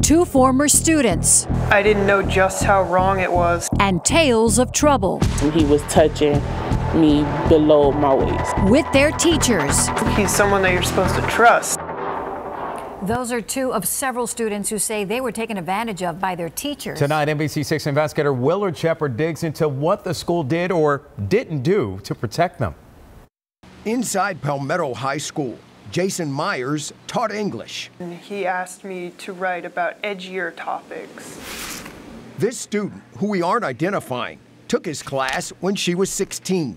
two former students, I didn't know just how wrong it was. and tales of trouble He was touching me below my waist. with their teachers. He's someone that you're supposed to trust. Those are two of several students who say they were taken advantage of by their teachers. Tonight, NBC6 investigator Willard Shepard digs into what the school did or didn't do to protect them. Inside Palmetto High School, Jason Myers taught English. And he asked me to write about edgier topics. This student, who we aren't identifying, took his class when she was 16.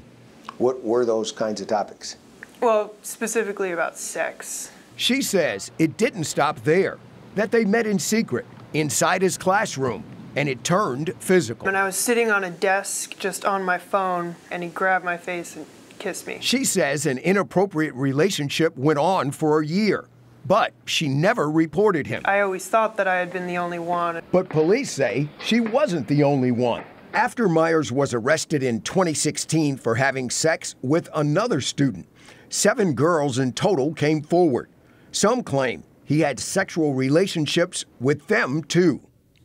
What were those kinds of topics? Well, specifically about sex. She says it didn't stop there, that they met in secret inside his classroom, and it turned physical. When I was sitting on a desk just on my phone, and he grabbed my face and kissed me. She says an inappropriate relationship went on for a year, but she never reported him. I always thought that I had been the only one. But police say she wasn't the only one. After Myers was arrested in 2016 for having sex with another student, 7 girls in total came forward. Some claim he had sexual relationships with them, too.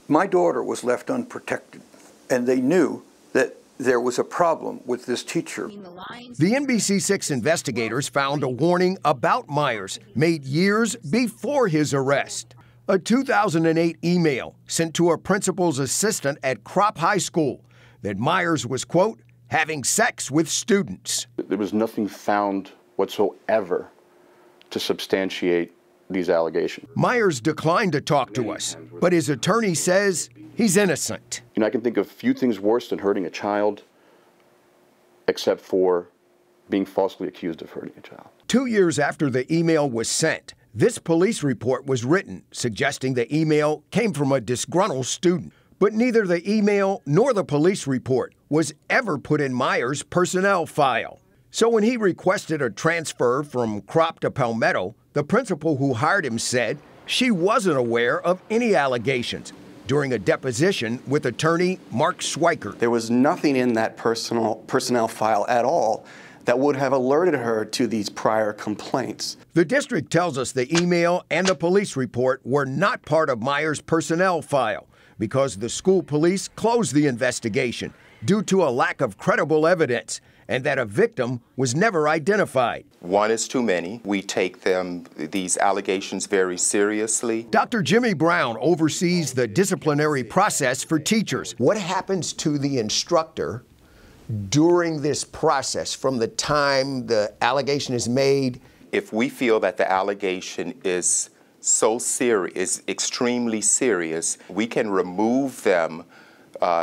My daughter was left unprotected, and they knew that there was a problem with this teacher. The NBC6 investigators found a warning about Myers made years before his arrest. A 2008 email sent to a principal's assistant at Crop High School that Myers was, quote, having sex with students. There was nothing found whatsoever to substantiate these allegations. Myers declined to talk to us, but his attorney says he's innocent. You know, I can think of few things worse than hurting a child, except for being falsely accused of hurting a child. 2 years after the email was sent, this police report was written, suggesting the email came from a disgruntled student. But neither the email nor the police report was ever put in Myers' personnel file. So when he requested a transfer from Crop to Palmetto, the principal who hired him said she wasn't aware of any allegations during a deposition with attorney Mark Schweikert. There was nothing in that personnel file at all that would have alerted her to these prior complaints. The district tells us the email and the police report were not part of Myers' personnel file because the school police closed the investigation due to a lack of credible evidence and that a victim was never identified. One is too many. We take these allegations very seriously. Dr. Jimmy Brown oversees the disciplinary process for teachers. What happens to the instructor during this process from the time the allegation is made? If we feel that the allegation is so serious, extremely serious, we can remove them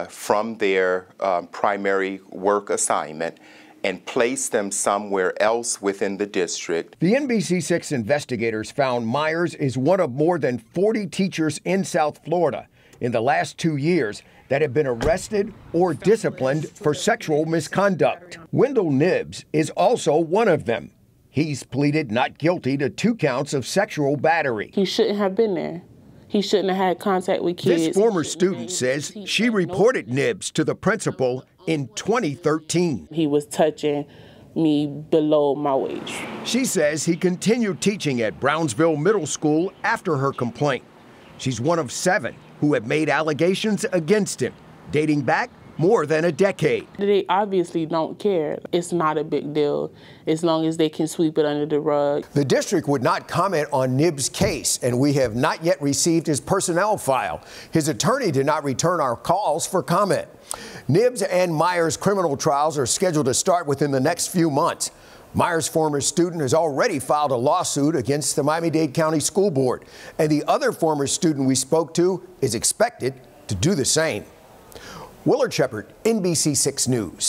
from their primary work assignment and place them somewhere else within the district. The NBC6 investigators found Myers is one of more than 40 teachers in South Florida in the last 2 years that have been arrested or disciplined for sexual misconduct. Wendell Nibbs is also one of them. He's pleaded not guilty to 2 counts of sexual battery. He shouldn't have been there. He shouldn't have had contact with kids. This former student says she reported Nibbs to the principal in 2013. He was touching me below my waist. She says he continued teaching at Brownsville Middle School after her complaint. She's one of 7 who have made allegations against him, dating back more than a decade. They obviously don't care. It's not a big deal as long as they can sweep it under the rug. The district would not comment on Nibbs' case, and we have not yet received his personnel file. His attorney did not return our calls for comment. Nibbs and Myers' criminal trials are scheduled to start within the next few months. Myers' former student has already filed a lawsuit against the Miami-Dade County School Board, and the other former student we spoke to is expected to do the same. Willard Shepard, NBC6 News.